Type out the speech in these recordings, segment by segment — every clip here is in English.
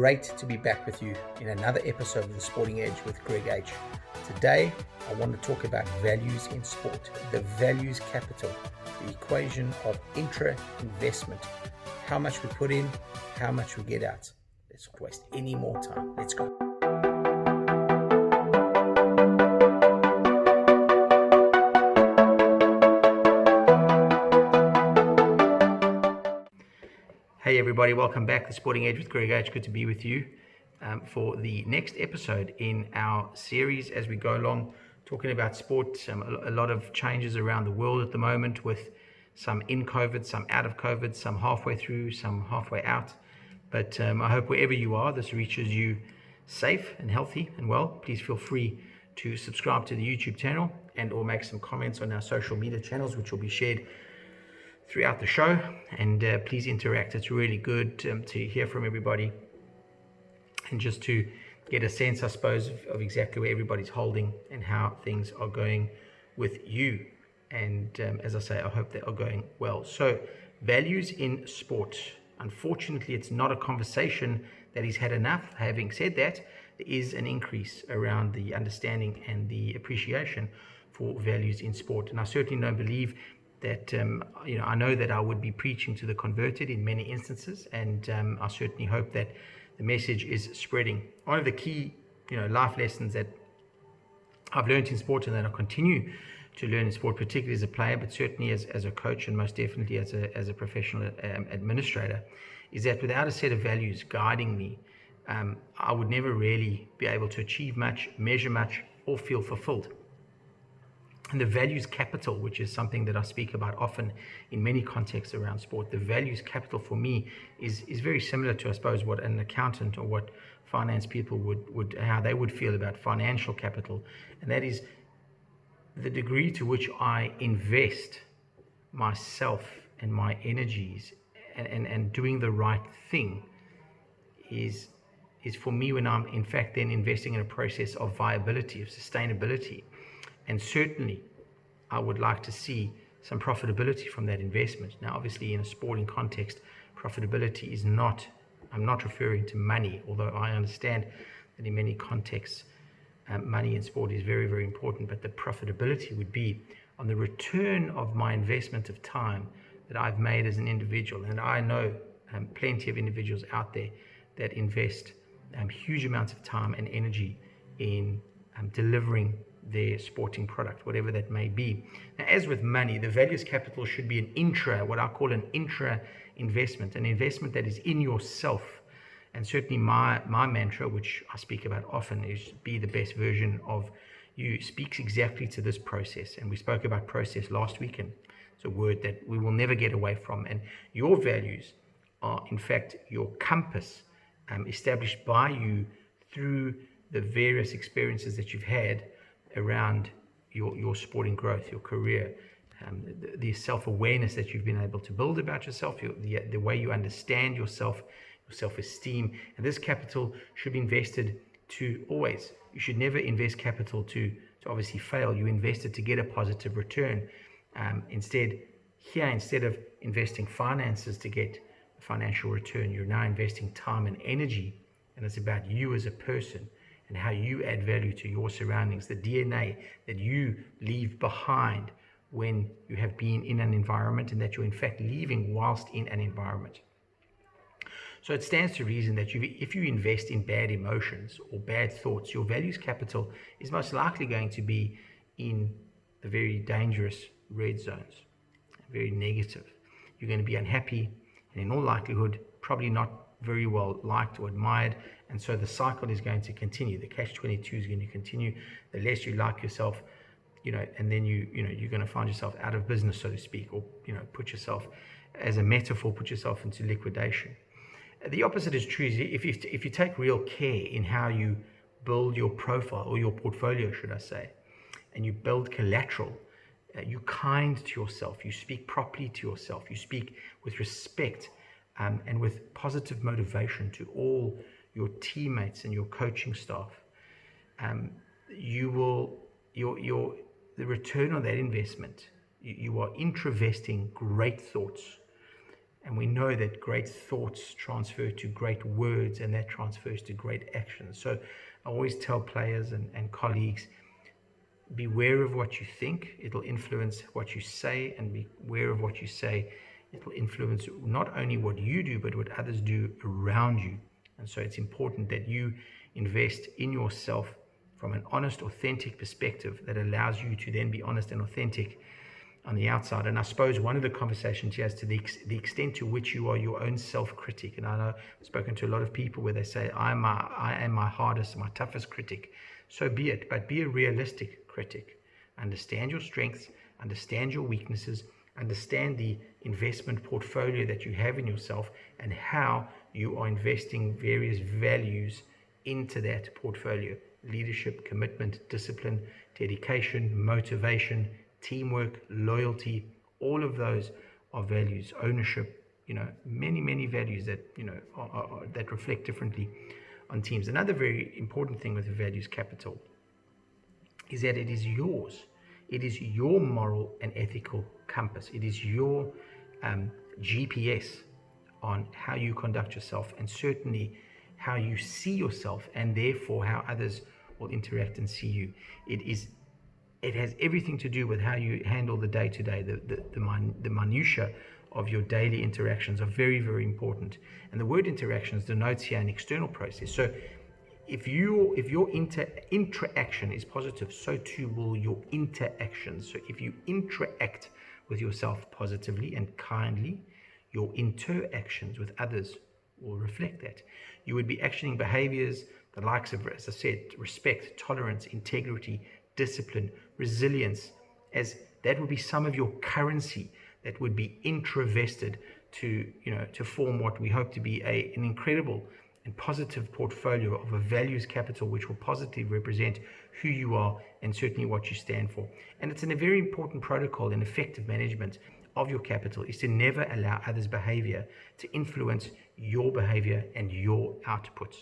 great to be back with you in another episode of The Sporting Edge with Greg H. Today, I want to talk about values in sport, the values capital, the equation of intra-investment, how much we put in, how much we get out. Let's not waste any more time. Let's go. Hey everybody, welcome back to The Sporting Edge with Greg H. Good to be with you for the next episode in our series as we go along talking about sport. A lot of changes around the world at the moment, with some in COVID, some out of COVID, some halfway through, some halfway out. But I hope wherever you are, this reaches you safe and healthy and well. Please feel free to subscribe to the YouTube channel and or make some comments on our social media channels, which will be shared throughout the show, and please interact. It's really good to hear from everybody and just to get a sense, I suppose, of exactly where everybody's holding and how things are going with you. And as I say, I hope they are going well. So, values in sport. Unfortunately, it's not a conversation that is had enough. Having said that, there is an increase around the understanding and the appreciation for values in sport. And I certainly don't believe that, I know that I would be preaching to the converted in many instances, and I certainly hope that the message is spreading. One of the key, life lessons that I've learned in sport and that I continue to learn in sport, particularly as a player, but certainly as a coach and most definitely as a professional administrator, is that without a set of values guiding me, I would never really be able to achieve much, measure much, or feel fulfilled. And the values capital, which is something that I speak about often in many contexts around sport, the values capital for me is very similar to, I suppose, what an accountant or what finance people would how they would feel about financial capital. And that is the degree to which I invest myself and my energies and doing the right thing is for me when I'm in fact then investing in a process of viability, of sustainability. And certainly, I would like to see some profitability from that investment. Now, obviously, in a sporting context, profitability is not, I'm not referring to money, although I understand that in many contexts, money in sport is very, very important. But the profitability would be on the return of my investment of time that I've made as an individual. And I know plenty of individuals out there that invest huge amounts of time and energy in delivering their sporting product, whatever that may be. Now, as with money, the values capital should be what I call an intra investment, an investment that is in yourself. And certainly my mantra, which I speak about often, is be the best version of you, speaks exactly to this process. And we spoke about process last week, and it's a word that we will never get away from. And your values are, in fact, your compass established by you through the various experiences that you've had around your sporting growth, your career, the self-awareness that you've been able to build about yourself, the way you understand yourself, your self-esteem. And this capital should be invested to always. You should never invest capital to obviously fail. You invest it to get a positive return. Instead of investing finances to get a financial return, you're now investing time and energy, and it's about you as a person and how you add value to your surroundings, the DNA that you leave behind when you have been in an environment, and that you're in fact leaving whilst in an environment. So it stands to reason that if you invest in bad emotions or bad thoughts, your values capital is most likely going to be in the very dangerous red zones, very negative. You're going to be unhappy, and in all likelihood, probably not very well liked or admired, and so the cycle is going to continue. The catch-22 is going to continue. The less you like yourself, and then you're going to find yourself out of business, so to speak, or put yourself, as a metaphor, put yourself into liquidation. The opposite is true. If you take real care in how you build your profile, or your portfolio, should I say, and you build collateral, you're kind to yourself, you speak properly to yourself, you speak with respect and with positive motivation to all your teammates and your coaching staff, the return on that investment, you are intravesting great thoughts And we know that great thoughts transfer to great words, and that transfers to great actions. So I always tell players and colleagues, beware of what you think. It'll influence what you say, and beware of what you say. It'll influence not only what you do, but what others do around you. And so it's important that you invest in yourself from an honest, authentic perspective that allows you to then be honest and authentic on the outside. And I suppose one of the conversations here is to the extent to which you are your own self-critic. And I know I've spoken to a lot of people where they say, I am my hardest, my toughest critic. So be it, but be a realistic critic. Understand your strengths, understand your weaknesses, understand the investment portfolio that you have in yourself and how you are investing various values into that portfolio. Leadership, commitment, discipline, dedication, motivation, teamwork, loyalty, all of those are values. Ownership, many values that that reflect differently on teams. Another very important thing with the values capital is that it is yours. It is your moral and ethical compass. It is your GPS on how you conduct yourself, and certainly how you see yourself, and therefore how others will interact and see you. It has everything to do with how you handle the day-to-day. The minutiae of your daily interactions are very, very important. And the word interactions denotes here an external process. So if your interaction is positive, so too will your interactions. So if you interact with yourself positively and kindly, your interactions with others will reflect that. You would be actioning behaviors, the likes of, as I said, respect, tolerance, integrity, discipline, resilience, as that would be some of your currency that would be intravested to form what we hope to be an incredible and positive portfolio of a values capital, which will positively represent who you are and certainly what you stand for. And it's a very important protocol in effective management of your capital, is to never allow others' behavior to influence your behavior and your outputs.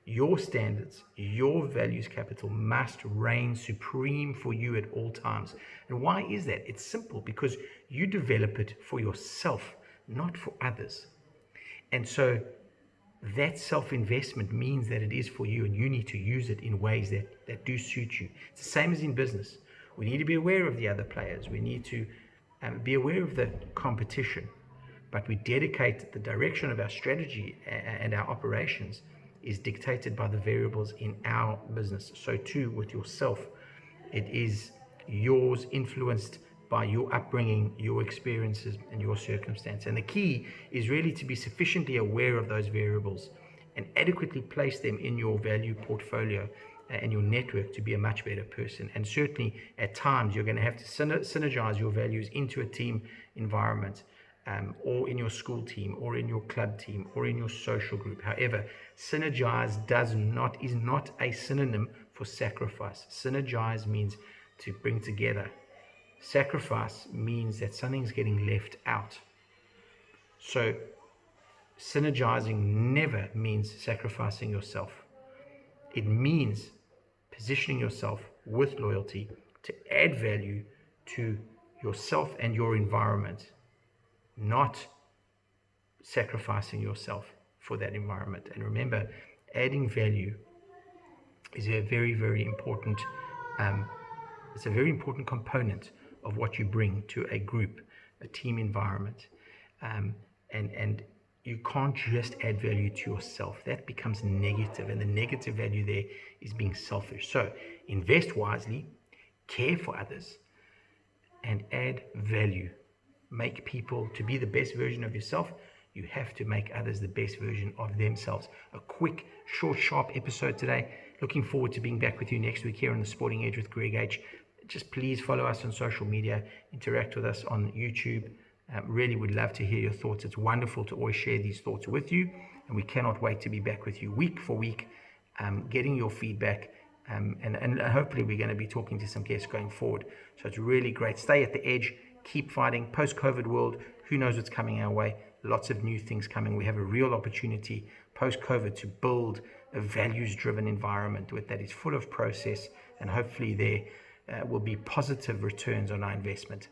Your standards, your values capital must reign supreme for you at all times. And why is that? It's simple, because you develop it for yourself, not for others. And so that self-investment means that it is for you, and you need to use it in ways that do suit you. It's the same as in business. We need to be aware of the other players. We need to be aware of the competition, but we dedicate the direction of our strategy and our operations is dictated by the variables in our business. So too with yourself, it is yours, influenced by your upbringing, your experiences, and your circumstance. And the key is really to be sufficiently aware of those variables and adequately place them in your value portfolio and your network to be a much better person. And certainly at times you're going to have to synergize your values into a team environment, or in your school team, or in your club team, or in your social group. However, synergize is not a synonym for sacrifice. Synergize means to bring together. Sacrifice means that something's getting left out. So synergizing never means sacrificing yourself. It means positioning yourself with loyalty to add value to yourself and your environment, not sacrificing yourself for that environment. And remember, adding value is a very, very important it's a very important component of what you bring to a group, a team environment. And you can't just add value to yourself. That becomes negative, and the negative value there is being selfish. So invest wisely, care for others, and add value. Make people to be the best version of yourself. You have to make others the best version of themselves. A quick, short, sharp episode today. Looking forward to being back with you next week here on The Sporting Edge with Greg H. Just please follow us on social media, interact with us on YouTube. Really would love to hear your thoughts. It's wonderful to always share these thoughts with you, and we cannot wait to be back with you week for week, getting your feedback, and hopefully we're going to be talking to some guests going forward. So it's really great. Stay at the edge, keep fighting. Post-COVID world, who knows what's coming our way? Lots of new things coming. We have a real opportunity post-COVID to build a values-driven environment that is full of process, and hopefully there will be positive returns on our investment.